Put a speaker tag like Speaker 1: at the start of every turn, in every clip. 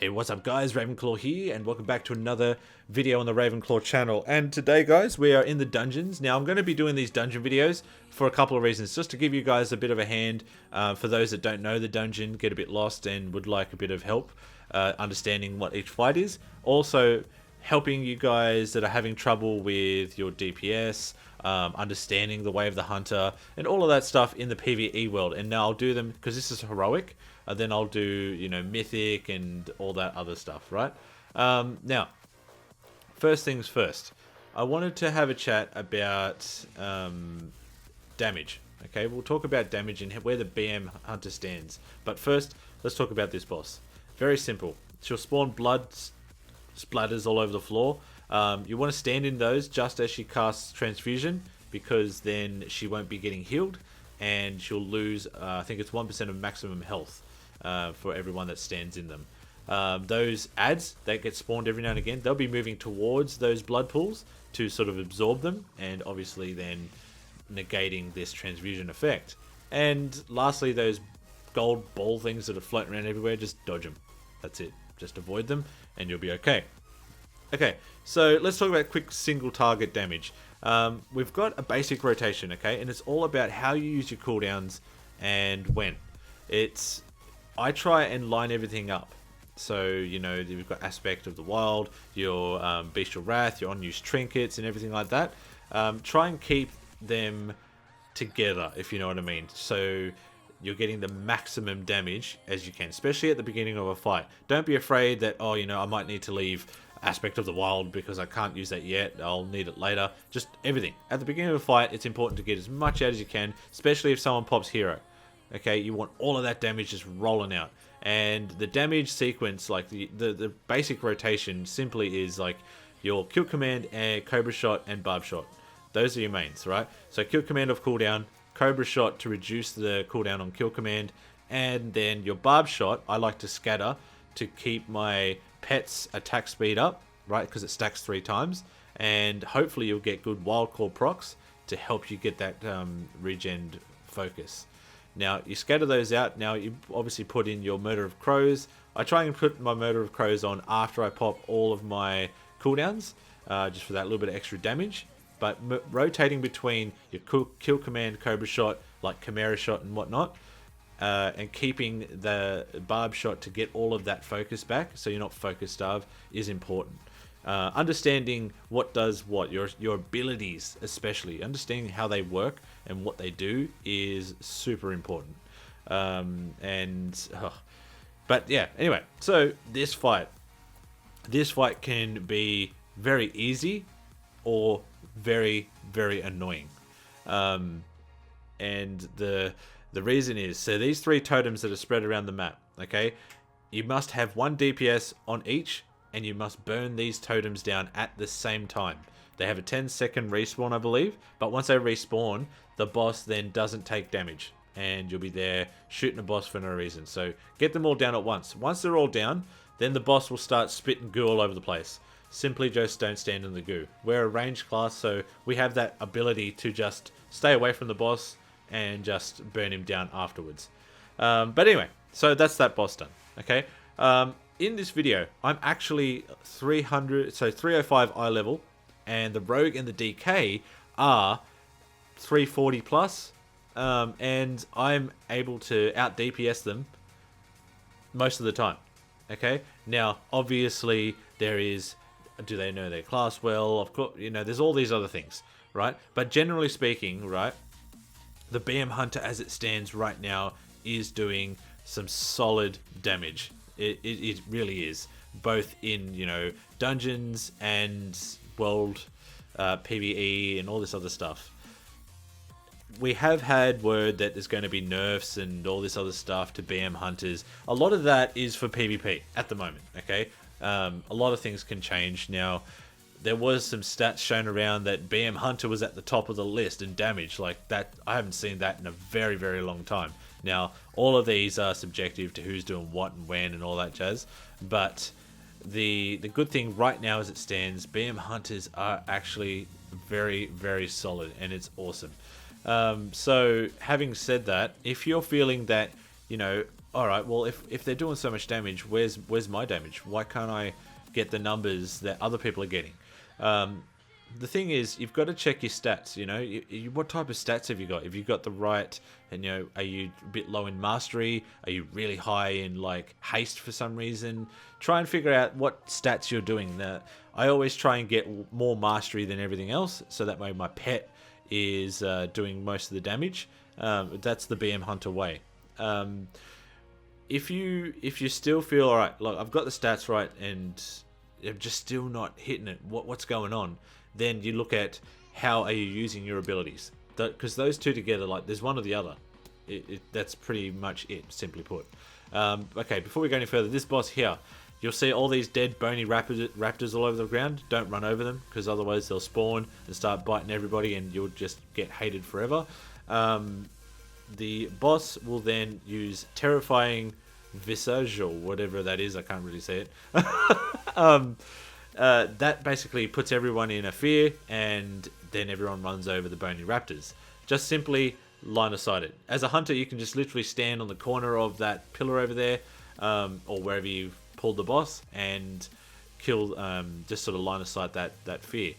Speaker 1: Hey, what's up guys, Ravenclaw here, and welcome back to another video on the Ravenclaw channel. And today guys, we are in the dungeons. Now I'm going to be doing these dungeon videos for a couple of reasons, just to give you guys a bit of a hand, for those that don't know the dungeon, get a bit lost and would like a bit of help understanding what each fight is. Also helping you guys that are having trouble with your DPS, understanding the way of the hunter, and all of that stuff in the PvE world. And now I'll do them, because this is heroic, then I'll do, you know, mythic and all that other stuff, right? Now, first things first, I wanted to have a chat about damage. Okay, we'll talk about damage and where the BM hunter stands. But first, let's talk about this boss. Very simple. She'll spawn blood splatters all over the floor. You want to stand in those just as she casts transfusion, because then she won't be getting healed and she'll lose, I think it's 1% of maximum health for everyone that stands in them. Those ads that get spawned every now and again, they'll be moving towards those blood pools to sort of absorb them, and obviously then negating this transfusion effect. And lastly, those gold ball things that are floating around everywhere, just dodge them. That's it. Just avoid them and you'll be okay. Okay, so let's talk about quick single target damage. We've got a basic rotation, okay, and it's all about how you use your cooldowns and when. I try and line everything up. So, you know, you've got Aspect of the Wild, your Bestial Wrath, your unused trinkets and everything like that. Try and keep them together, if you know what I mean. So you're getting the maximum damage as you can, especially at the beginning of a fight. Don't be afraid that, oh, you know, I might need to leave Aspect of the Wild because I can't use that yet, I'll need it later. Just everything. At the beginning of a fight, it's important to get as much out as you can, especially if someone pops hero. Okay, you want all of that damage just rolling out. And the damage sequence, like the basic rotation, simply is like your kill command and Cobra Shot and Barb Shot. Those are your mains, right? So kill command off cooldown, Cobra Shot to reduce the cooldown on kill command, and then your Barb Shot, I like to scatter to keep my pet's attack speed up, right? Because it stacks 3 times, and hopefully you'll get good wild core procs to help you get that regen focus. Now you scatter those out. Now you obviously put in your Murder of Crows. I try and put my Murder of Crows on after I pop all of my cooldowns, just for that little bit of extra damage. But rotating between your kill command, Cobra Shot, like Chimera Shot and whatnot, and keeping the Barb Shot to get all of that focus back, so you're not focus starved, is important. Understanding what does what, your abilities especially, understanding how they work and what they do is super important. But yeah, anyway, so this fight can be very easy or very, very annoying. And the reason is, so these 3 totems that are spread around the map, okay, you must have 1 DPS on each, and you must burn these totems down at the same time. They have a 10-second respawn, I believe, but once they respawn, the boss then doesn't take damage, and you'll be there shooting a boss for no reason. So get them all down at once. Once they're all down, then the boss will start spitting goo all over the place. Simply just don't stand in the goo. We're a ranged class, so we have that ability to just stay away from the boss and just burn him down afterwards. But anyway, so that's that boss done. Okay. In this video, I'm actually 305 eye level, and the rogue and the DK are 340 plus, and I'm able to out DPS them most of the time. Okay. Now, obviously, there is, do they know their class well? Of course, you know, there's all these other things, right? But generally speaking, right, the BM Hunter as it stands right now is doing some solid damage. It really is, both in, you know, dungeons and world PvE and all this other stuff. We have had word that there's going to be nerfs and all this other stuff to BM Hunters. A lot of that is for PvP at the moment, okay? A lot of things can change. Now, there was some stats shown around that BM Hunter was at the top of the list in damage. Like that, I haven't seen that in a very, very long time. Now, all of these are subjective to who's doing what and when and all that jazz. But the good thing right now as it stands, BM Hunters are actually very, very solid, and it's awesome. So having said that, if you're feeling that, you know, all right, well, if they're doing so much damage, where's my damage? Why can't I get the numbers that other people are getting? The thing is, you've got to check your stats. You know, what type of stats have you got? Have you got the right? And you know, are you a bit low in mastery? Are you really high in like haste for some reason? Try and figure out what stats you're doing. I always try and get more mastery than everything else, so that way my pet is doing most of the damage. That's the BM Hunter way. If you still feel all right, look, I've got the stats right, and I'm just still not hitting it. What's going on? Then you look at how are you using your abilities, because those two together, like there's one or the other. That's pretty much it, simply put. Okay, before we go any further, this boss here, you'll see all these dead bony raptors all over the ground. Don't run over them, because otherwise they'll spawn and start biting everybody, and you'll just get hated forever. The boss will then use terrifying visage, or whatever that is. I can't really say it. That basically puts everyone in a fear, and then everyone runs over the bony raptors. Just simply line of sight it. As a hunter, you can just literally stand on the corner of that pillar over there, or wherever you've pulled the boss, and kill, just sort of line of sight that fear.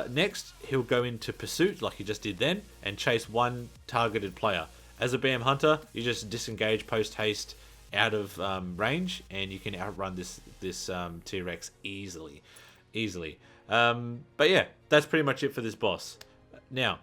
Speaker 1: Next, he'll go into pursuit like he just did then, and chase one targeted player. As a BM hunter, you just disengage post haste out of range, and you can outrun this T-Rex easily. But yeah, that's pretty much it for this boss. Now,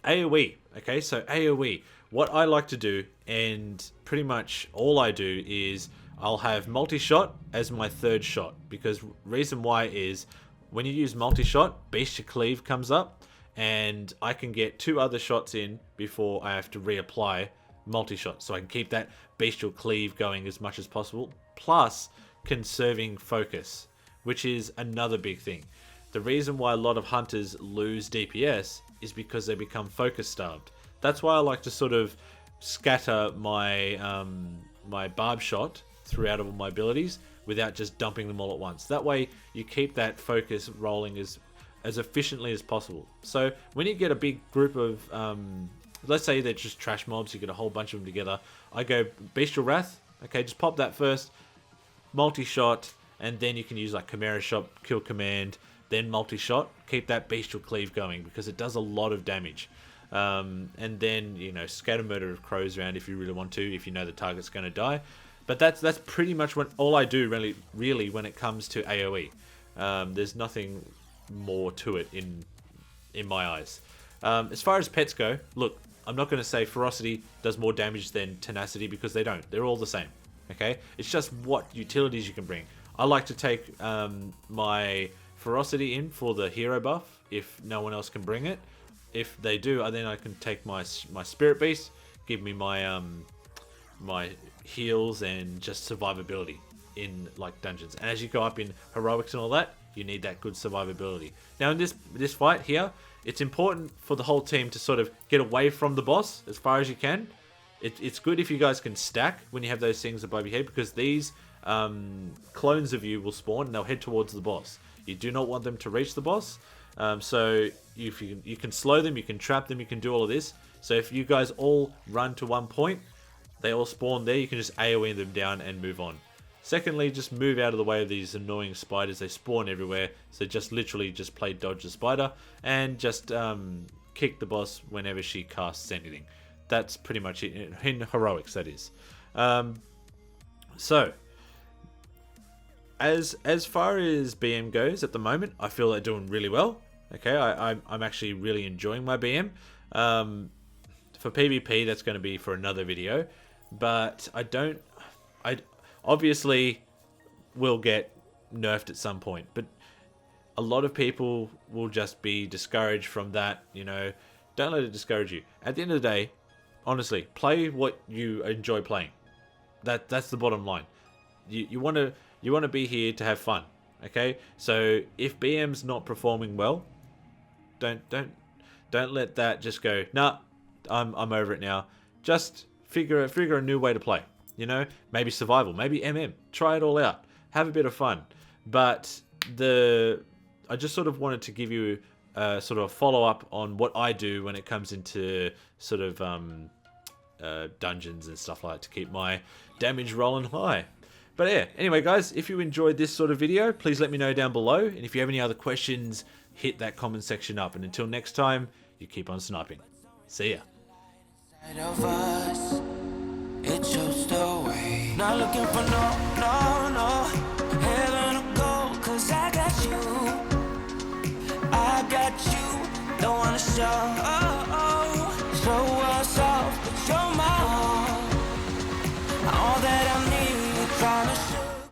Speaker 1: AoE. Okay, so AoE. What I like to do, and pretty much all I do, is I'll have multi-shot as my third shot, because reason why is when you use multi-shot, Bestial Cleave comes up, and I can get 2 other shots in before I have to reapply multi-shot, so I can keep that Bestial Cleave going as much as possible, plus conserving focus, which is another big thing. The reason why a lot of hunters lose DPS is because they become focus starved. That's why I like to sort of scatter my my barb shot throughout all my abilities without just dumping them all at once. That way you keep that focus rolling as efficiently as possible. So when you get a big group of let's say they're just trash mobs, you get a whole bunch of them together, I go Bestial Wrath. Okay, just pop that first, multi-shot, and then you can use like Chimera Shot, Kill Command, then multi-shot. Keep that Bestial Cleave going, because it does a lot of damage. And then, you know, scatter murder of crows around if you really want to, if you know the target's going to die. But that's pretty much all I do really when it comes to AoE. There's nothing more to it in my eyes. As far as pets go, look, I'm not going to say Ferocity does more damage than Tenacity, because they don't. They're all the same. Okay? It's just what utilities you can bring. I like to take my Ferocity in for the hero buff if no one else can bring it. If they do, then I can take my Spirit Beast, give me my my heals and just survivability in like dungeons. And as you go up in heroics and all that, you need that good survivability. Now in this fight here, it's important for the whole team to sort of get away from the boss as far as you can. It's good if you guys can stack when you have those things above your head, because these clones of you will spawn and they'll head towards the boss. You do not want them to reach the boss. So if you can slow them, you can trap them, you can do all of this. So if you guys all run to one point, they all spawn there, you can just AoE them down and move on. Secondly, just move out of the way of these annoying spiders. They spawn everywhere, so just literally just play dodge the spider and just kick the boss whenever she casts anything. That's pretty much it in heroics, that is. So as far as BM goes at the moment, I feel they're doing really well. Okay, I'm actually really enjoying my BM. For PvP, that's going to be for another video, but I obviously will get nerfed at some point, but a lot of people will just be discouraged from that. You know, don't let it discourage you. At the end of the day, honestly, play what you enjoy playing. That's the bottom line. You want to be here to have fun. Okay, so if BM's not performing well, don't let that just go, nah, I'm over it now. Just figure a new way to play. You know, maybe survival, maybe MM. Try it all out. Have a bit of fun. But I just sort of wanted to give you sort of a follow up on what I do when it comes into sort of dungeons and stuff like that to keep my damage rolling high. But yeah, anyway guys, if you enjoyed this sort of video, please let me know down below. And if you have any other questions, hit that comment section up. And until next time, you keep on sniping. See ya.
Speaker 2: Of us, it chose the way. Not looking for no heaven or gold, 'cause I got you. I got you. Don't wanna show us off, but you're my all that I need. Trying to